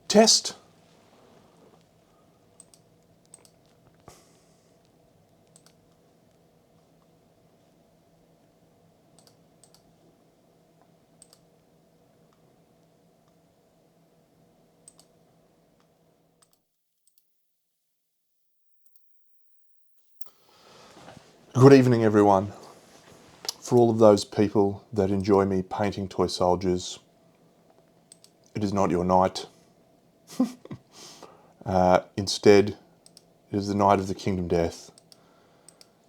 Test. Good evening, everyone. For all of those people that enjoy me painting toy soldiers, it is not your night. Instead, it is the night of the Kingdom Death,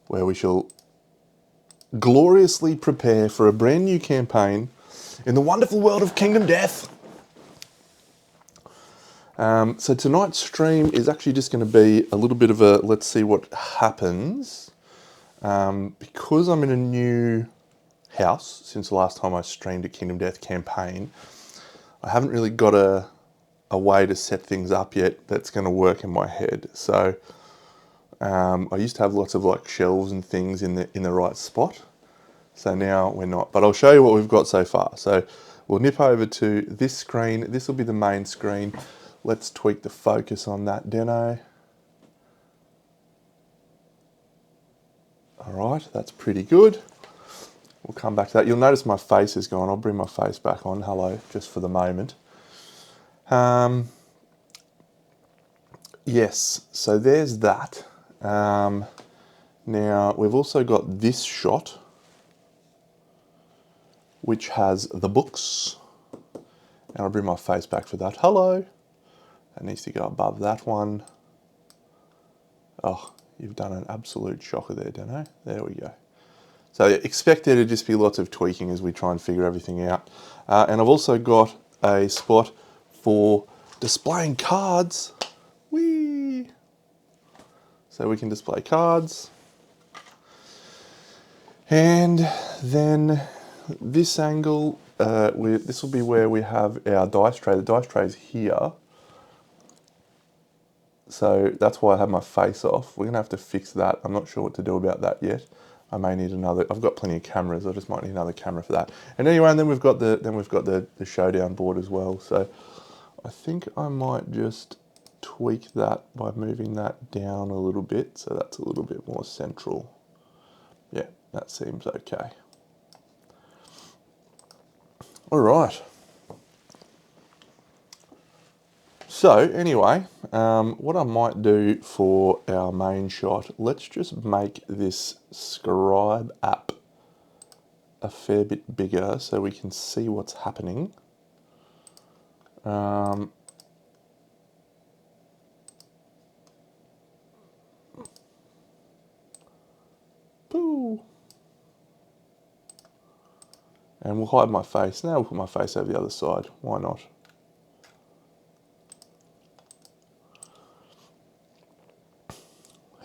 where we shall gloriously prepare for a brand new campaign in the wonderful world of Kingdom Death. So tonight's stream is actually just going to be a little bit of a let's see what happens. Because I'm in a new house since the last time I streamed a Kingdom Death campaign, I haven't really got a way to set things up yet that's going to work in my head. So I used to have lots of like shelves and things in the right spot. So now we're not. But I'll show you what we've got so far. So we'll nip over to this screen. This will be the main screen. Let's tweak the focus on that, Deno. All right, that's pretty good. We'll come back to that. You'll notice my face is gone. I'll bring my face back on. Hello, just for the moment. Yes, so there's that. Now, we've also got this shot, which has the books. And I'll bring my face back for that. Hello. That needs to go above that one. Oh, you've done an absolute shocker there, Dano. There we go. So expect there to just be lots of tweaking as we try and figure everything out. And I've also got a spot for displaying cards. Whee! So we can display cards. And then this angle, this will be where we have our dice tray. The dice tray is here. So that's why I have my face off. We're gonna have to fix that. I'm not sure what to do about that yet. I may need another. I've got plenty of cameras. I just might need another camera for that. And anyway, and then we've got the showdown board as well. So I think I might just tweak that by moving that down a little bit, so that's a little bit more central. Yeah, that seems okay. All right. So anyway, what I might do for our main shot, let's just make this scribe app a fair bit bigger so we can see what's happening. Boo. And we'll hide my face. Now we'll put my face over the other side. Why not?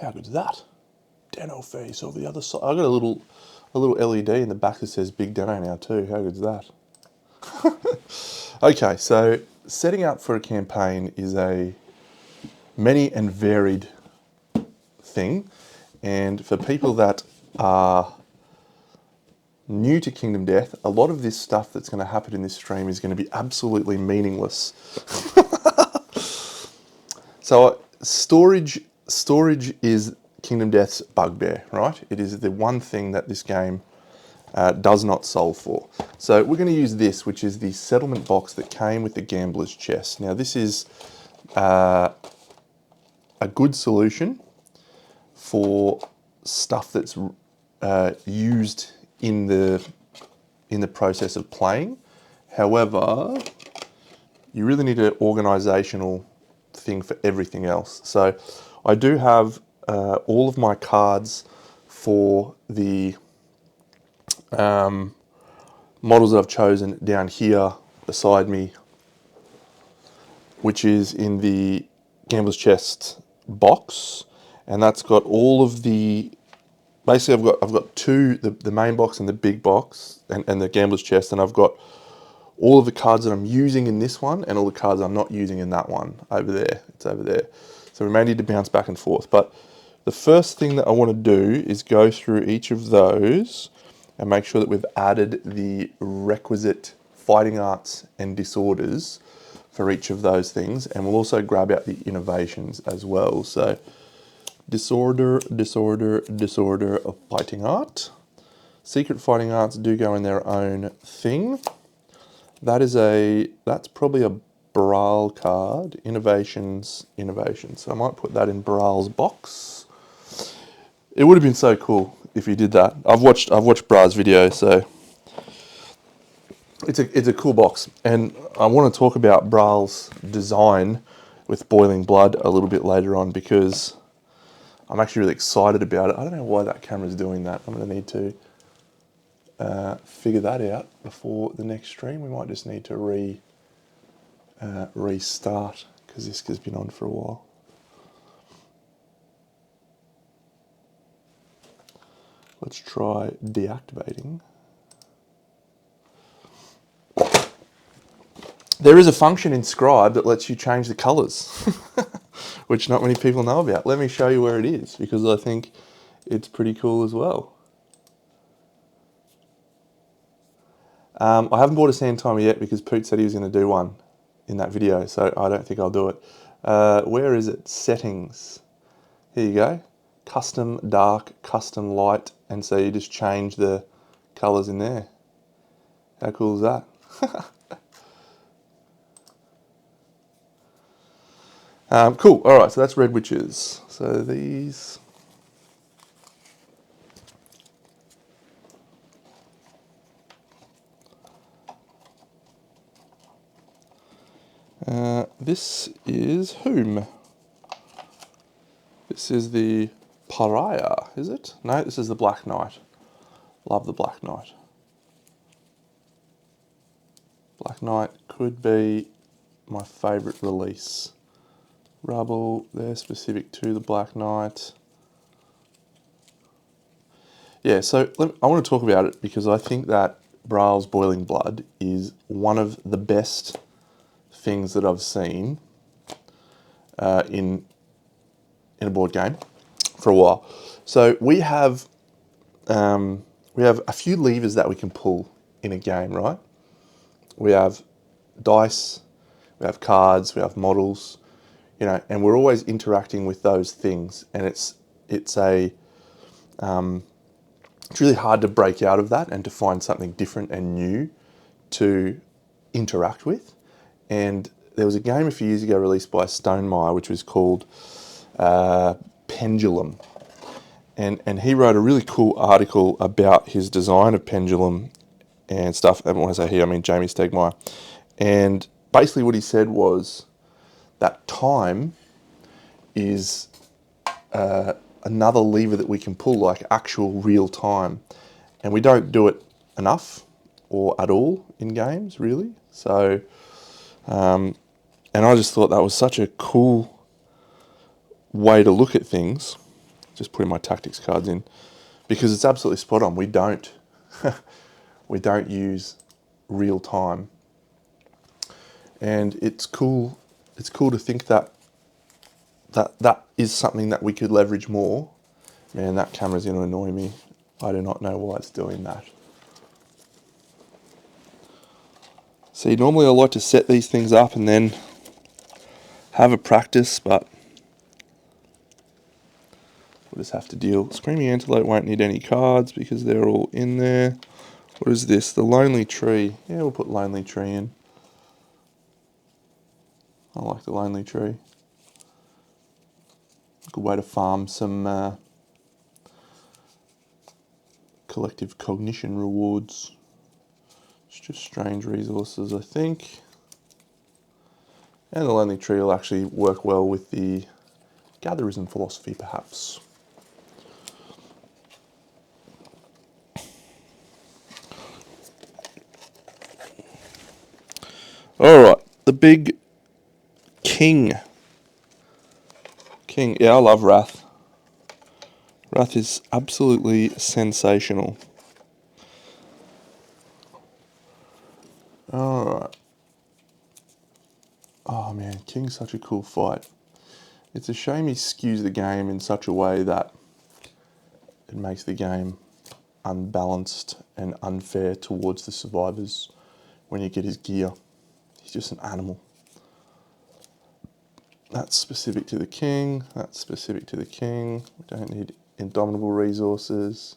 How good is that? Dano face over the other side. I've got a little LED in the back that says Big Dano now too. How good is that? Okay, so setting up for a campaign is a many and varied thing. And for people that are new to Kingdom Death, a lot of this stuff that's going to happen in this stream is going to be absolutely meaningless. So storage is Kingdom Death's bugbear, right? It is the one thing that this game does not solve for. So we're going to use this, which is the settlement box that came with the gambler's chest. Now this is a good solution for stuff that's used in the process of playing. However, you really need an organizational thing for everything else. So I do have all of my cards for the models that I've chosen down here beside me, which is in the Gambler's Chest box, and that's got all of the. Basically, I've got two, the main box and the big box, and the Gambler's Chest, and I've got all of the cards that I'm using in this one and all the cards I'm not using in that one over there. It's over there. So we may need to bounce back and forth. But the first thing that I want to do is go through each of those and make sure that we've added the requisite fighting arts and disorders for each of those things, and we'll also grab out the innovations as well. So disorder, disorder, disorder of fighting art. Secret fighting arts do go in their own thing. That's probably a Braille card. Innovations, innovations. So I might put that in Braille's box. It would have been so cool if you did that. I've watched Braille's video, so it's a cool box. And I want to talk about Braille's design with Boiling Blood a little bit later on, because I'm actually really excited about it. I don't know why that camera's doing that. I'm going to need to figure that out before the next stream. We might just need to restart, because this has been on for a while. Let's try deactivating. There is a function in Scribe that lets you change the colors, which not many people know about. Let me show you where it is, because I think it's pretty cool as well. I haven't bought a sand timer yet because Poot said he was going to do one in that video, so I don't think I'll do it. Where is it? Settings. Here you go. Custom dark, custom light, and so you just change the colours in there. How cool is that? Cool. All right, so that's Red Witches. So these. This is whom? This is the Pariah, is it? No, this is the Black Knight. Love the Black Knight. Black Knight could be my favourite release. Rubble, they're specific to the Black Knight. Yeah, so I want to talk about it because I think that Braille's Boiling Blood is one of the best things that I've seen in a board game for a while. So we have a few levers that we can pull in a game, right? We have dice, we have cards, we have models, you know, and we're always interacting with those things, and it's really hard to break out of that and to find something different and new to interact with. And there was a game a few years ago released by Stonemaier, which was called Pendulum. And he wrote a really cool article about his design of Pendulum and stuff. And when I say he, I mean Jamie Stegmaier. And basically what he said was that time is another lever that we can pull, like actual real time. And we don't do it enough or at all in games, really. So, and I just thought that was such a cool way to look at things. Just putting my tactics cards in, because it's absolutely spot on. We don't use real time, and it's cool. It's cool to think that is something that we could leverage more. Man, that camera's going to annoy me. I do not know why it's doing that. See, normally I like to set these things up and then have a practice, but we'll just have to deal. Screaming Antelope won't need any cards because they're all in there. What is this? The Lonely Tree. Yeah, we'll put Lonely Tree in. I like the Lonely Tree. Good way to farm some collective cognition rewards. It's just strange resources, I think. And the Lonely Tree will actually work well with the Gatherism philosophy, perhaps. Alright, the big King. Yeah, I love Wrath. Wrath is absolutely sensational. Alright. Oh man, King's such a cool fight. It's a shame he skews the game in such a way that it makes the game unbalanced and unfair towards the survivors when you get his gear. He's just an animal. That's specific to the king. That's specific to the king. We don't need indomitable resources.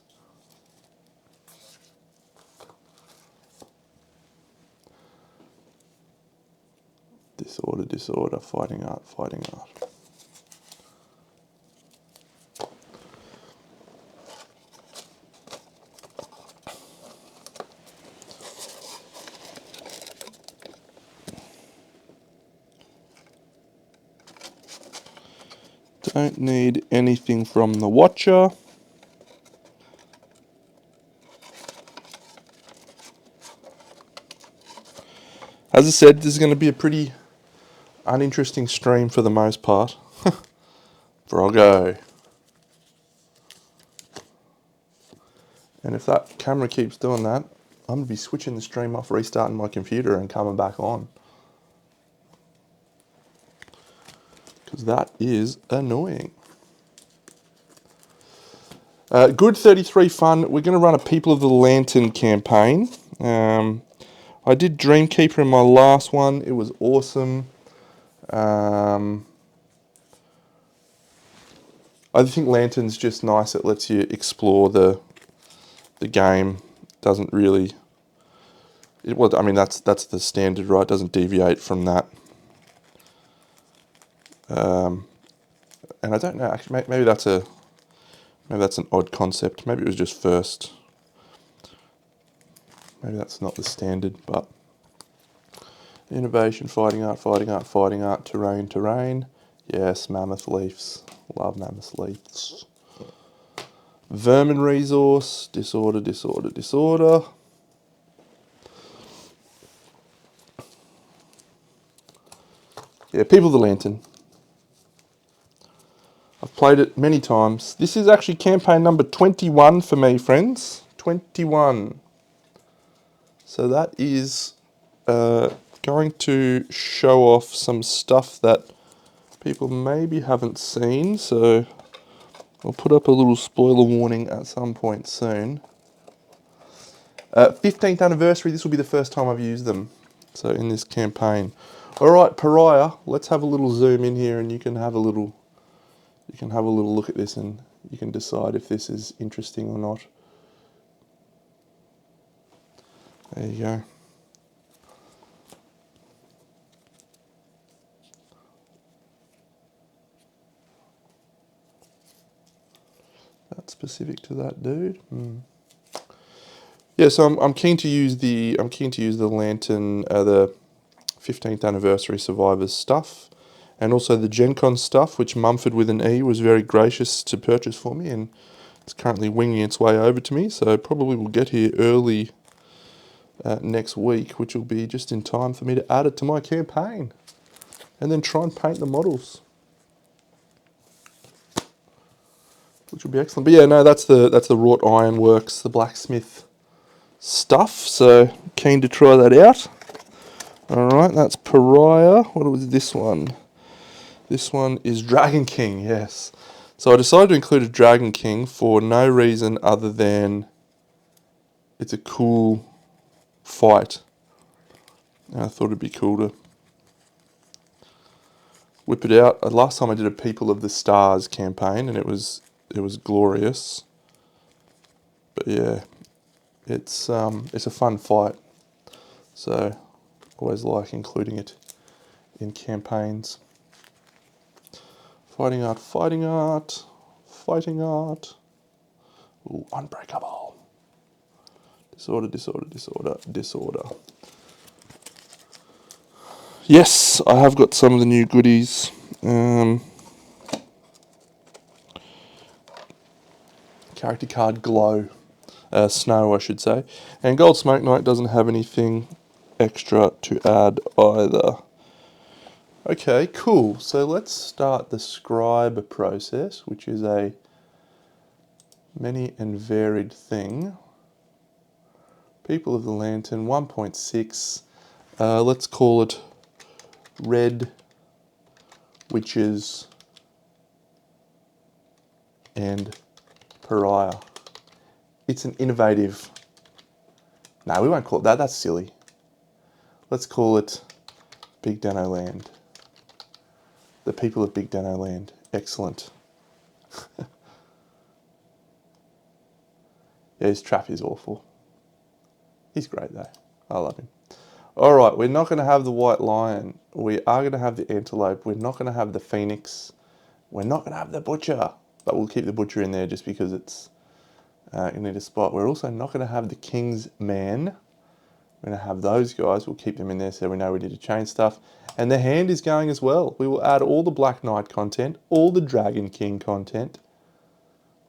Disorder, disorder, fighting art, fighting art. Don't need anything from the Watcher. As I said, this is going to be a pretty uninteresting stream for the most part. Froggo. And if that camera keeps doing that, I'm going to be switching the stream off, restarting my computer and coming back on. Because that is annoying. Good 33 fun. We're going to run a People of the Lantern campaign. I did Dreamkeeper in my last one. It was awesome. I think Lantern's just nice. It lets you explore the game. Doesn't really. I mean, that's the standard, right? It doesn't deviate from that. And I don't know. Actually, maybe that's an odd concept. Maybe it was just first. Maybe that's not the standard, but innovation, fighting art, fighting art, fighting art, terrain, terrain. Yes, mammoth leaves. Love mammoth leaves. Vermin resource, disorder, disorder, disorder. Yeah, People of the Lantern. I've played it many times. This is actually campaign number 21 for me, friends. 21. So that is going to show off some stuff that people maybe haven't seen. So I'll put up a little spoiler warning at some point soon. 15th anniversary, this will be the first time I've used them. So in this campaign. All right, Pariah, let's have a little zoom in here and you can have a little look at this and you can decide if this is interesting or not. There you go. That's specific to that dude. Yeah, so I'm keen to use the Lantern, the 15th anniversary survivors stuff, and also the Gen Con stuff, which Mumford with an E was very gracious to purchase for me, and it's currently winging its way over to me. So probably will get here early next week, which will be just in time for me to add it to my campaign, and then try and paint the models, which will be excellent. But yeah, no, that's the wrought iron works, the blacksmith stuff. So keen to try that out. All right, that's Pariah. What was this one? This one is Dragon King. Yes. So I decided to include a Dragon King for no reason other than it's a cool fight. And I thought it'd be cool to whip it out. Last time I did a People of the Stars campaign, and it was glorious. But yeah, it's a fun fight. So always like including it in campaigns. Fighting art, fighting art, fighting art. Ooh, unbreakable. Disorder, disorder, disorder, disorder. Yes, I have got some of the new goodies. Character card glow. Snow, I should say. And Gold Smoke Knight doesn't have anything extra to add either. Okay, cool. So let's start the scribe process, which is a many and varied thing. People of the Lantern 1.6. Let's call it Red Witches and Pariah. It's an innovative. No, we won't call it that. That's silly. Let's call it Big Dano Land. The people of Big Dano Land. Excellent. Yeah, his trap is awful. He's great though. I love him. All right, we're not going to have the white lion. We are going to have the antelope. We're not going to have the phoenix. We're not going to have the butcher, but we'll keep the butcher in there just because it's you need a spot. We're also not going to have the king's man. We're going to have those guys. We'll keep them in there so we know we need to change stuff. And the hand is going as well. We will add all the Black Knight content, all the Dragon King content,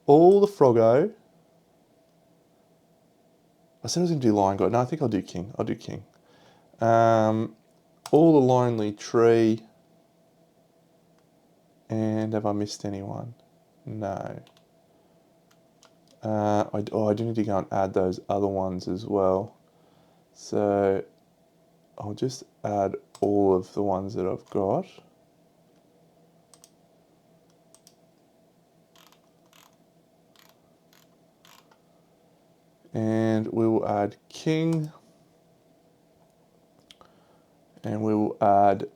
all the Froggo. I said I was going to do Lion God. No, I think I'll do King. I'll do King. All the Lonely Tree. And have I missed anyone? No. I do need to go and add those other ones as well. So I'll just add all of the ones that I've got. And we will add King. And we will add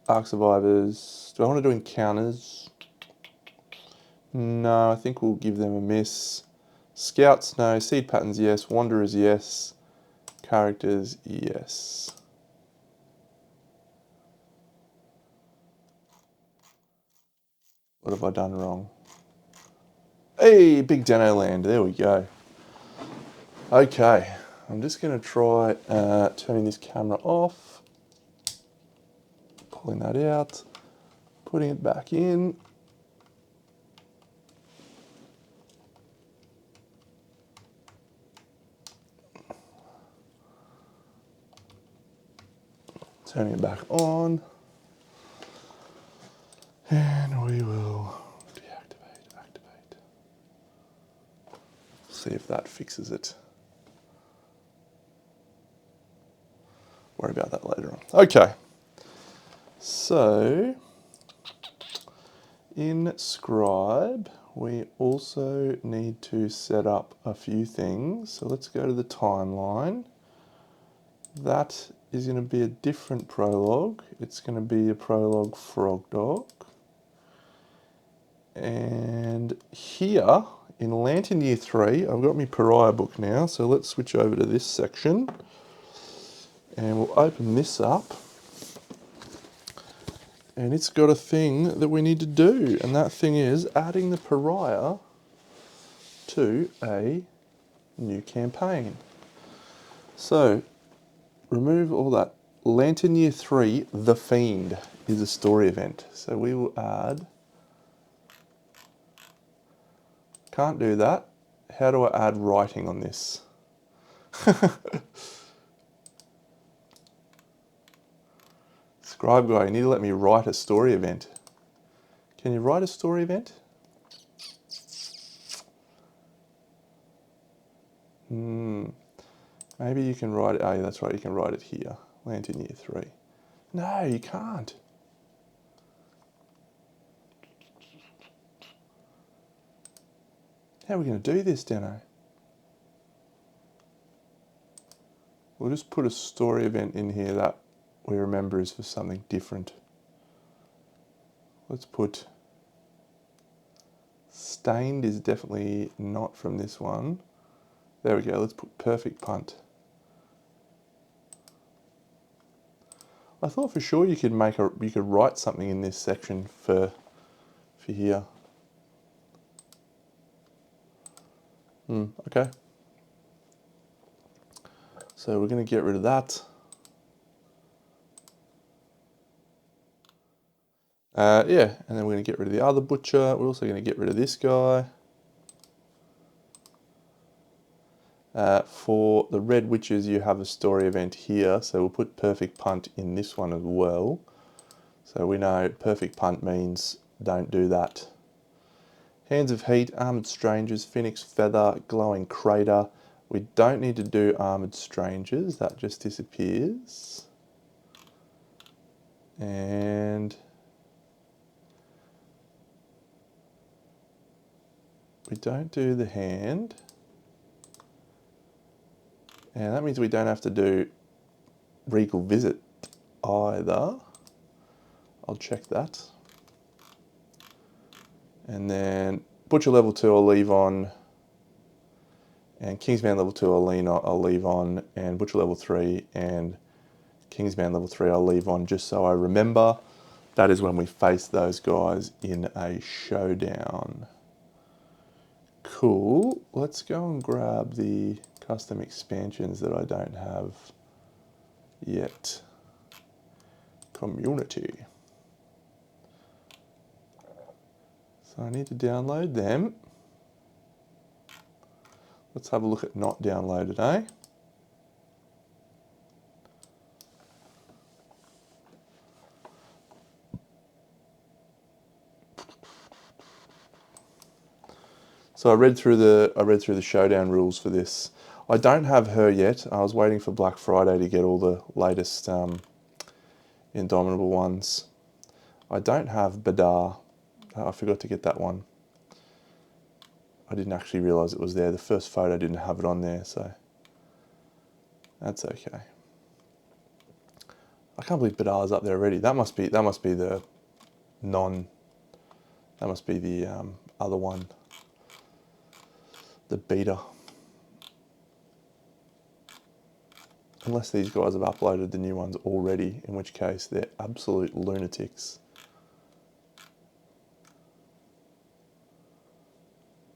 Ark Survivors. Do I want to do encounters? No, I think we'll give them a miss. Scouts, no. Seed patterns, yes. Wanderers, yes. Characters, yes. What have I done wrong? Hey, Big Dano Land. There we go. Okay, I'm just going to try turning this camera off. Pulling that out. Putting it back in. Turning it back on. And we will deactivate, activate. See if that fixes it. Worry about that later on. Okay. So, in Scribe, we also need to set up a few things. So let's go to the timeline. That is going to be a different prologue. It's going to be a prologue frog dog. And here in Lantern Year 3, I've got my Pariah book now, so let's switch over to this section. And we'll open this up. And it's got a thing that we need to do, and that thing is adding the Pariah to a new campaign. So, remove all that. Lantern Year 3, The Fiend, is a story event. So we will add... Can't do that. How do I add writing on this? Scribe guy, you need to let me write a story event. Can you write a story event? Maybe you can write it. Oh, yeah, that's right. You can write it here. Lantern Year 3. No, you can't. How are we going to do this, Dano? We'll just put a story event in here that we remember is for something different. Let's put... Stained is definitely not from this one. There we go. Let's put Perfect Punt. I thought for sure you could write something in this section for here. Okay. So we're going to get rid of that. Yeah, and then we're going to get rid of the other butcher. We're also going to get rid of this guy. For the Red Witches, you have a story event here, so we'll put Perfect Punt in this one as well. So we know Perfect Punt means don't do that. Hands of Heat, Armoured Strangers, Phoenix Feather, Glowing Crater. We don't need to do Armoured Strangers, that just disappears. And we don't do the hand. And that means we don't have to do Regal Visit either. I'll check that. And then Butcher level 2 I'll leave on. And Kingsman level 2 I'll leave on. And Butcher level 3 and Kingsman level 3 I'll leave on just so I remember. That is when we face those guys in a showdown. Cool. Let's go and grab the custom expansions that I don't have yet. Community. So I need to download them. Let's have a look at not downloaded, eh? So I read through the showdown rules for this. I don't have her yet. I was waiting for Black Friday to get all the latest Indomitable ones. I don't have Badar. I forgot to get that one. I didn't actually realise it was there. The first photo didn't have it on there, so that's okay. I can't believe Badar's up there already. That must be the non. That must be the other one, the beta. Unless these guys have uploaded the new ones already, in which case they're absolute lunatics.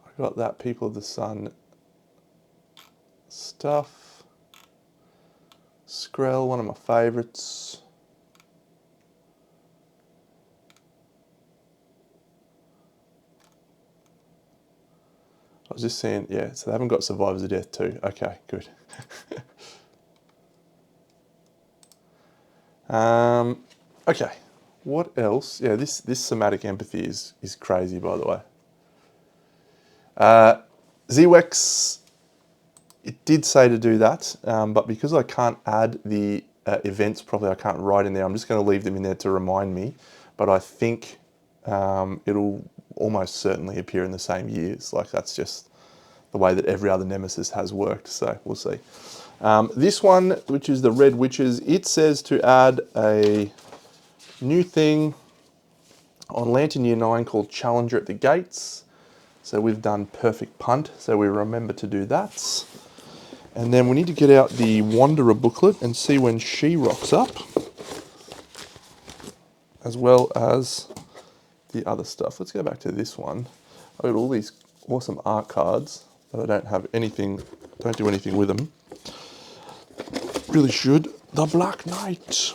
I got that People of the Sun stuff. Skrell, one of my favourites. I was just saying, yeah, so they haven't got Survivors of Death too. Okay, good. Okay, what else? Yeah, this somatic empathy is crazy, by the way. ZWEX, it did say to do that, but because I can't add the events properly, I can't write in there. I'm just going to leave them in there to remind me, but I think it'll almost certainly appear in the same years. Like, that's just the way that every other Nemesis has worked, so we'll see. This one, which is the Red Witches, it says to add a new thing on Lantern Year 9 called Challenger at the Gates. So we've done Perfect Punt, so we remember to do that. And then we need to get out the Wanderer booklet and see when she rocks up, as well as the other stuff. Let's go back to this one. I've got all these awesome art cards, but I don't have anything, don't do anything with them. Really should. The Black Knight.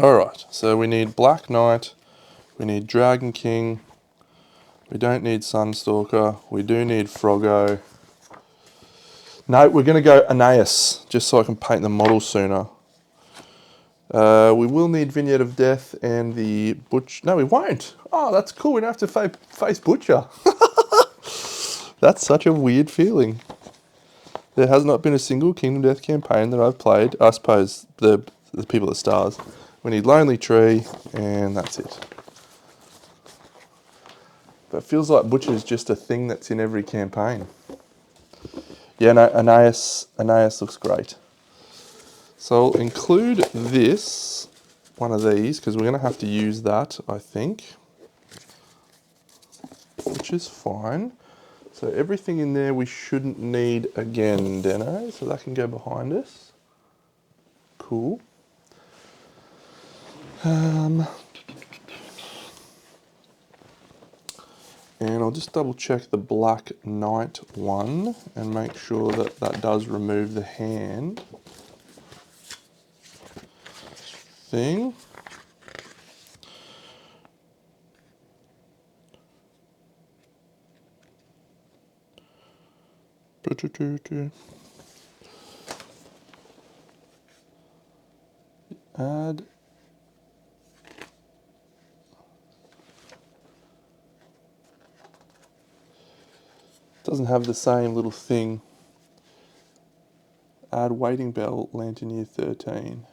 Alright, so we need Black Knight, we need Dragon King, we don't need Sunstalker, we do need Froggo. No, we're going to go Aeneas, just so I can paint the model sooner. We will need Vignette of Death and the Butch. No, we won't. Oh, that's cool. We don't have to face Butcher. That's such a weird feeling. There has not been a single Kingdom Death campaign that I've played. I suppose the People at Stars. We need Lonely Tree, and that's it. But it feels like Butcher's just a thing that's in every campaign. Yeah, no, Aeneas looks great. So I'll include this, one of these, because we're going to have to use that, I think. Which is fine. So everything in there we shouldn't need again, Deno. So that can go behind us. Cool. And I'll just double check the Black Knight one and make sure that that does remove the hand thing. Add. Doesn't have the same little thing. Add Waiting Bell, Lantern Year 13.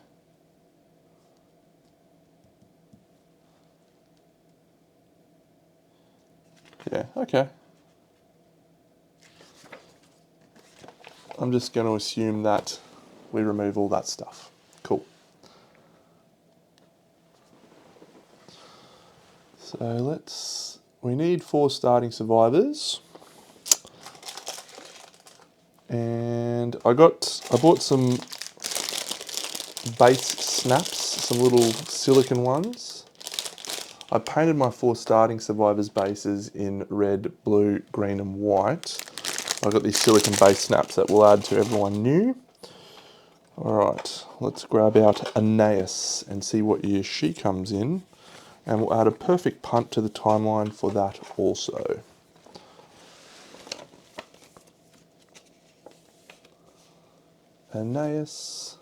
Yeah, okay. I'm just going to assume that we remove all that stuff. Cool. So we need 4 starting survivors. And I bought some base snaps, some little silicon ones. I painted my 4 starting survivors bases in red, blue, green and white. I've got these silicon base snaps that we'll add to everyone new. Alright, let's grab out Aeneas and see what year she comes in. And we'll add a perfect punt to the timeline for that also. Aeneas,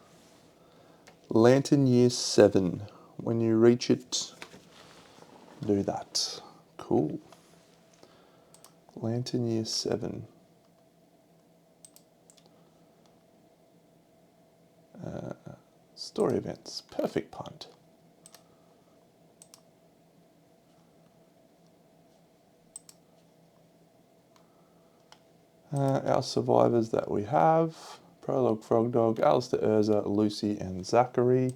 Lantern Year 7. When you reach it, do that. Cool. Lantern Year 7. Story events. Perfect punt. Our survivors that we have. Prologue, Frog Dog, Alistair, Urza, Lucy and Zachary.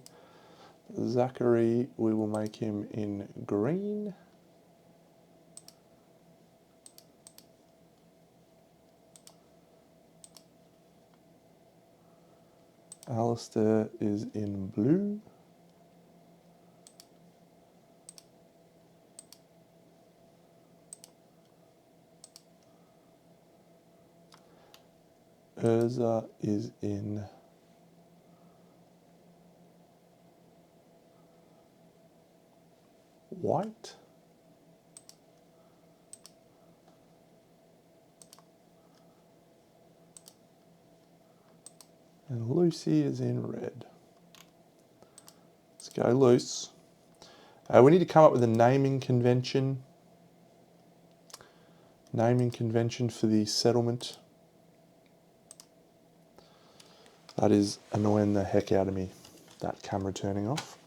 Zachary, we will make him in green. Alistair is in blue. Urza is in white. And Lucy is in red. Let's go loose. We need to come up with a naming convention. Naming convention for the settlement. That is annoying the heck out of me, that camera turning off.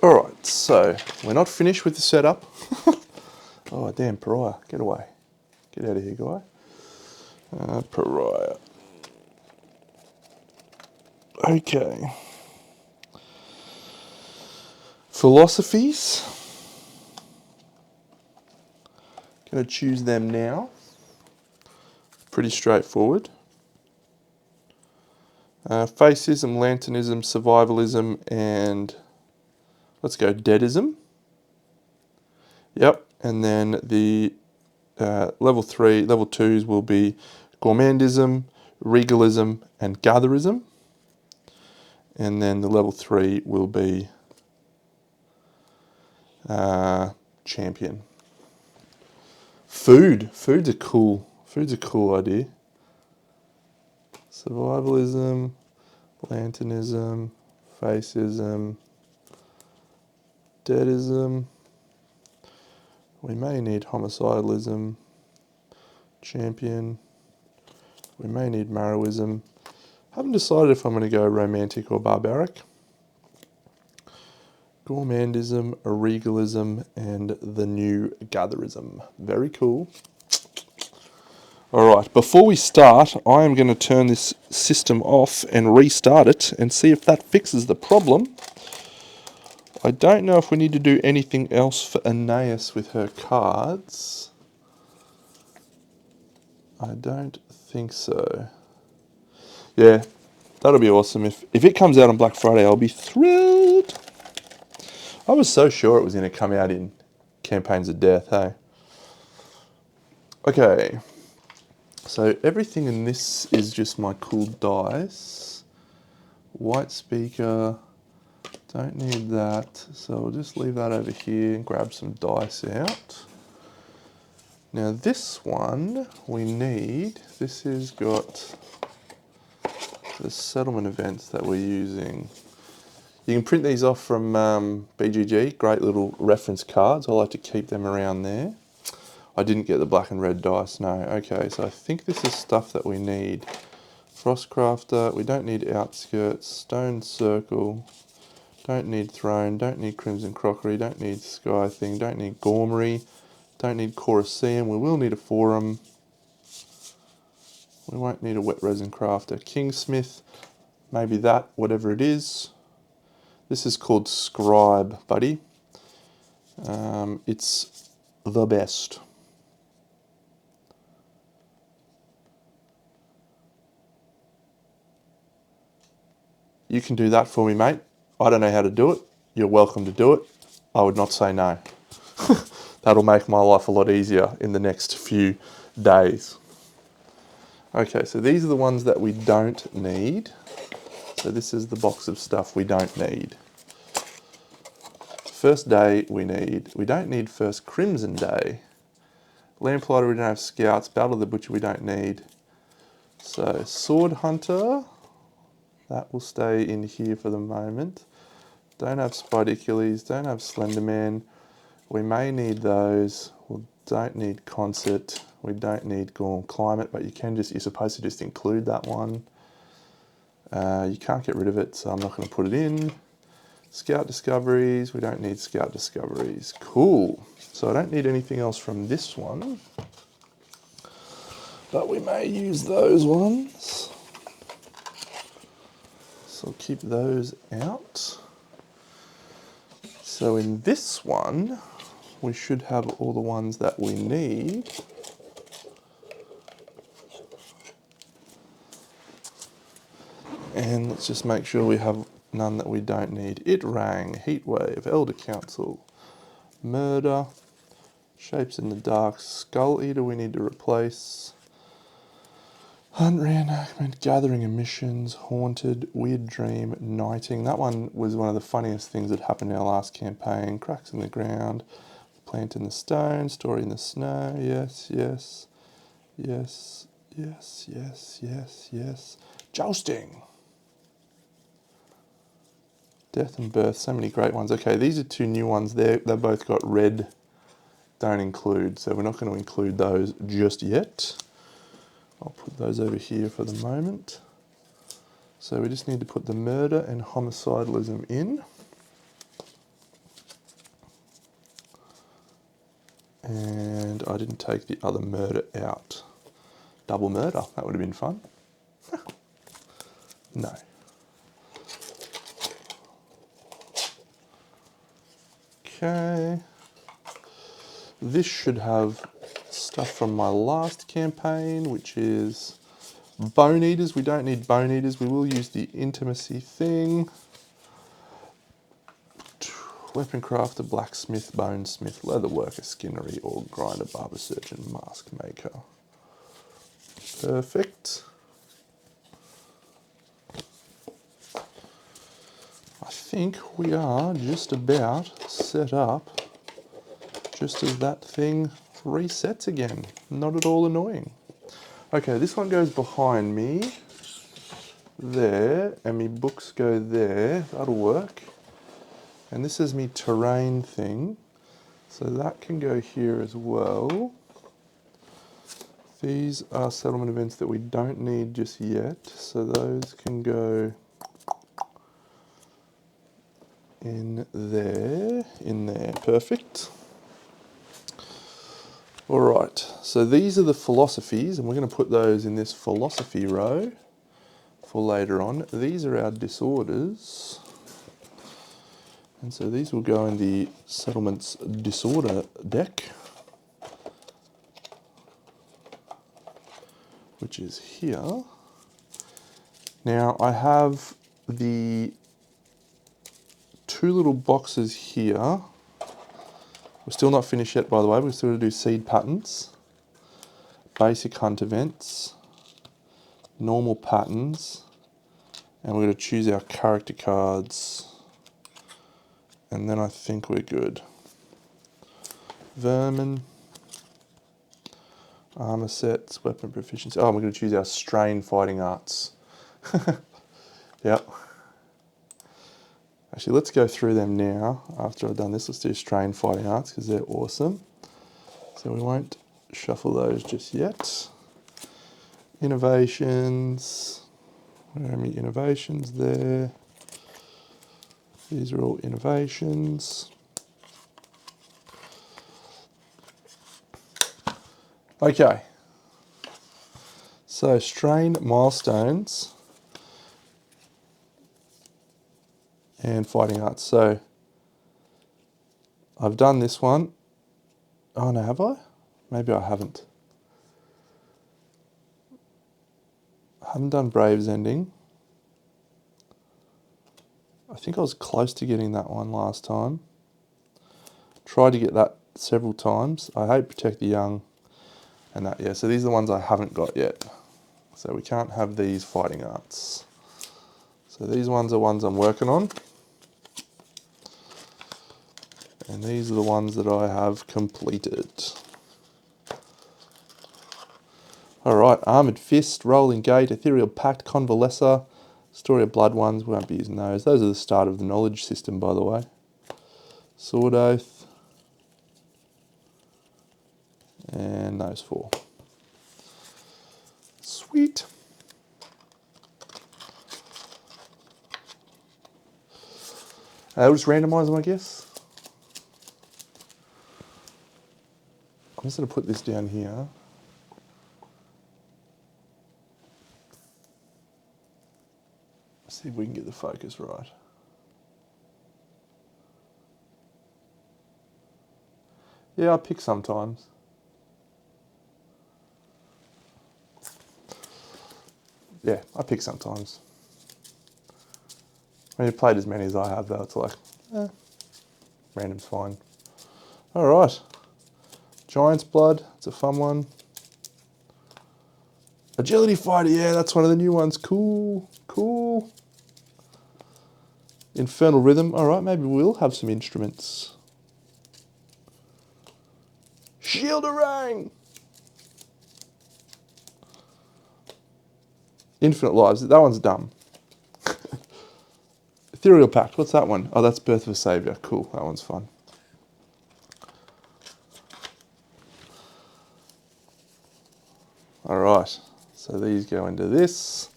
Alright, so we're not finished with the setup. Oh damn, Pariah, get away. Get out of here, guy. Pariah. Okay. Philosophies. Gonna choose them now. Pretty straightforward. Facism, lanternism, survivalism, and let's go deadism. Yep, and then the level 2s will be gourmandism, regalism, and gatherism. And then the level 3 will be champion. Food's a cool idea. Survivalism, lanternism, facism, deadism. We may need homicidalism, champion. We may need Marrowism. Haven't decided if I'm going to go romantic or barbaric. Gourmandism, regalism, and the new gatherism. Very cool. Alright, before we start, I am going to turn this system off and restart it and see if that fixes the problem. I don't know if we need to do anything else for Aeneas with her cards. I don't think so. Yeah, that'll be awesome. If it comes out on Black Friday, I'll be thrilled. I was so sure it was going to come out in Campaigns of Death, hey? Okay. So everything in this is just my cool dice. White speaker, don't need that. So we'll just leave that over here and grab some dice out. Now this one we need, this has got the settlement events that we're using. You can print these off from BGG, great little reference cards. I like to keep them around there. I didn't get the black and red dice, no. Okay, so I think this is stuff that we need Frostcrafter, we don't need Outskirts, Stone Circle, don't need Throne, don't need Crimson Crockery, don't need Sky Thing, don't need Gormery, don't need Colosseum, we will need a Forum, we won't need a Wet Resin Crafter. Kingsmith, maybe that, whatever it is. This is called Scribe, buddy. It's the best. You can do that for me, mate. I don't know how to do it. You're welcome to do it. I would not say no. That'll make my life a lot easier in the next few days. Okay, so these are the ones that we don't need. So this is the box of stuff we don't need. First Day we don't need First Crimson Day. Lamplighter we don't have, Scouts, Battle of the Butcher we don't need. So Sword Hunter, that will stay in here for the moment. Don't have Spidicules, don't have Slenderman. We may need those. We don't need Concert. We don't need Gorm Climate, but you're supposed to just include that one. You can't get rid of it, so I'm not going to put it in. Scout Discoveries, we don't need Scout Discoveries. Cool. So I don't need anything else from this one, but we may use those ones. So I'll keep those out. So in this one, we should have all the ones that we need. And let's just make sure we have none that we don't need. It Rang, Heatwave, Elder Council, Murder, Shapes in the Dark, Skull Eater we need to replace, Hunt Reenactment, Gathering Emissions, Haunted, Weird Dream, Nighting. That one was one of the funniest things that happened in our last campaign. Cracks in the Ground, Plant in the Stone, Story in the Snow, yes, yes, yes, yes, yes, yes, yes. Jousting. Death and Birth, so many great ones. Okay, these are two new ones. They've both got red, don't include, so we're not going to include those just yet. I'll put those over here for the moment. So we just need to put the Murder and Homicidalism in. And I didn't take the other Murder out. Double Murder, that would have been fun. No. Okay. This should have stuff from my last campaign, which is Bone Eaters. We don't need Bone Eaters. We will use the Intimacy thing. Weapon Crafter, Blacksmith, Bonesmith, Leatherworker, Skinnery, Org Grinder, Barber Surgeon, Mask Maker. Perfect. I think we are just about set up just as that thing resets again. Not at all annoying. Okay, this one goes behind me there, and my books go there. That'll work. And this is me terrain thing, so that can go here as well. These are settlement events that we don't need just yet, so those can go in there, perfect. All right, so these are the philosophies, and we're going to put those in this philosophy row for later on. These are our disorders, and so these will go in the settlements disorder deck, which is here. Now I have the two little boxes here. We're still not finished yet, by the way. We're still going to do seed patterns, basic hunt events, normal patterns, and we're going to choose our character cards, and then I think we're good. Vermin, armor sets, weapon proficiency. Oh, we're going to choose our strain fighting arts. Yep. Actually, let's go through them now. After I've done this, let's do strain fighting arts because they're awesome. So we won't shuffle those just yet. Innovations, Where are my innovations there? These are all innovations. Okay. So strain milestones and fighting arts. So I've done this one. Oh no, have I? Maybe I haven't. I haven't done Brave's ending. I think I was close to getting that one last time. Tried to get that several times. I hate Protect the Young and that, yeah. So these are the ones I haven't got yet. So we can't have these fighting arts. So these ones are ones I'm working on. And these are the ones that I have completed. Alright, Armoured Fist, Rolling Gate, Ethereal Pact, Convalescer, Story of Blood ones, we won't be using those. Those are the start of the knowledge system, by the way. Sword Oath. And those four. Sweet. We'll just randomise them, I guess. I'm just going to put this down here. See if we can get the focus right. Yeah, I pick sometimes. Yeah, I pick sometimes. When you've played as many as I have, though, it's like, random's fine. Alright. Giant's Blood, it's a fun one. Agility Fighter, yeah, that's one of the new ones. Cool, cool. Infernal Rhythm, alright, maybe we'll have some instruments. Shield-A-Rang! Infinite Lives, that one's dumb. Ethereal Pact, what's that one? Oh, that's Birth of a Saviour. Cool, that one's fun. Alright, so these go into this,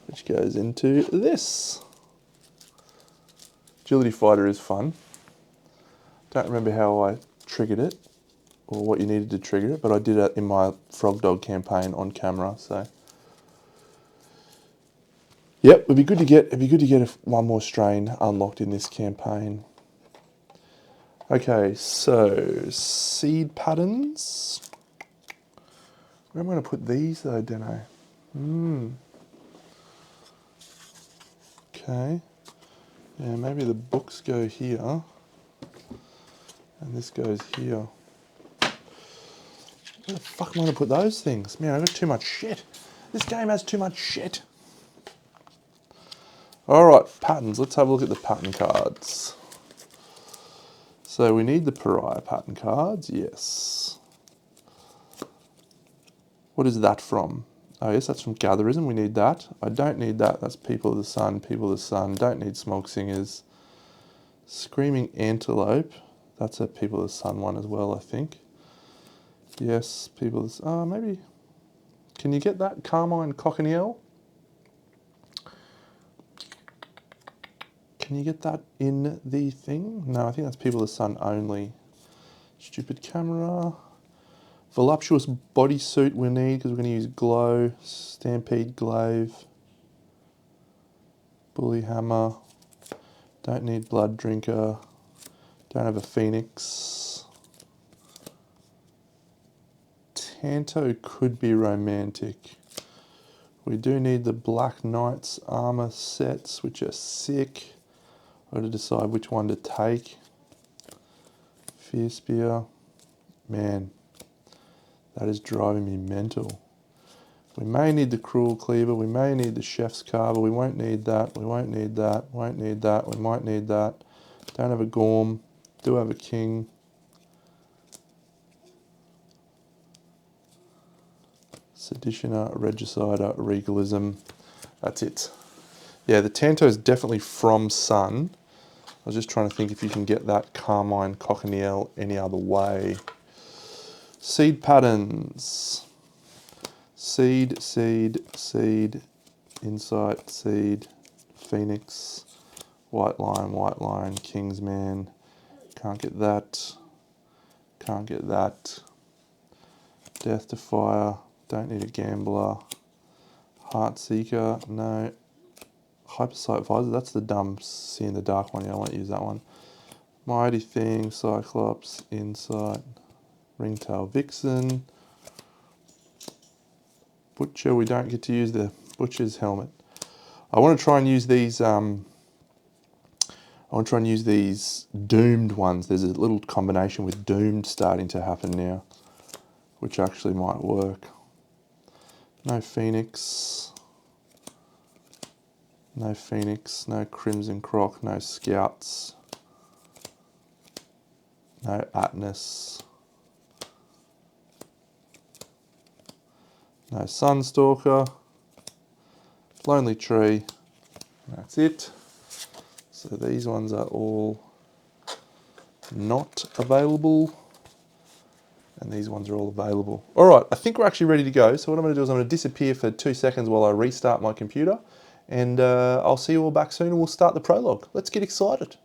which goes into this. Agility Fighter is fun. Don't remember how I triggered it, or what you needed to trigger it, but I did it in my Frog Dog campaign on camera, so. Yep, it'd be good to get one more strain unlocked in this campaign. Okay, so seed patterns. Where am I going to put these though, Deno? Okay. Yeah, maybe the books go here. And this goes here. Where the fuck am I going to put those things? Man, I've got too much shit. This game has too much shit. Alright, patterns. Let's have a look at the pattern cards. So we need the pariah pattern cards, yes. What is that from? Oh yes, that's from Gatherism, we need that. I don't need that, that's People of the Sun, People of the Sun. Don't need Smoke Singers. Screaming Antelope, that's a People of the Sun one as well, I think. Yes, People of the Sun, maybe. Can you get that Carmine Cochineal? Can you get that in the thing? No, I think that's People of the Sun only. Stupid camera. Voluptuous bodysuit we need because we're going to use Glow, Stampede Glaive, Bully Hammer. Don't need Blood Drinker. Don't have a Phoenix. Tanto could be romantic. We do need the Black Knight's armor sets, which are sick. I've got to decide which one to take. Fear Spear. Man, that is driving me mental. We may need the Cruel Cleaver, we may need the Chef's Carver, we won't need that, we won't need that, won't need that, we might need that. Don't have a Gorm, do have a King. Seditioner, Regicider, Regalism, that's it. Yeah, the Tanto is definitely from Sun. I was just trying to think if you can get that Carmine Cochineal any other way. Seed patterns. Seed, seed, seed, Insight, Seed, Phoenix, White Lion, Kingsman. Can't get that. Can't get that. Death Defier. Don't need a Gambler. Heartseeker. No. Hypersight Visor. That's the dumb See in the Dark one. Yeah, I won't use that one. Mighty Thing. Cyclops. Insight. Ringtail Vixen. Butcher. We don't get to use the Butcher's helmet. I want to try and use these. I want to try and use these Doomed ones. There's a little combination with Doomed starting to happen now, which actually might work. No Phoenix. No Phoenix. No Crimson Croc. No Scouts. No Atlas. No Sunstalker. Lonely Tree. That's it. So these ones are all not available. And these ones are all available. All right, I think we're actually ready to go. So what I'm going to do is I'm going to disappear for 2 seconds while I restart my computer. And I'll see you all back soon and we'll start the prologue. Let's get excited.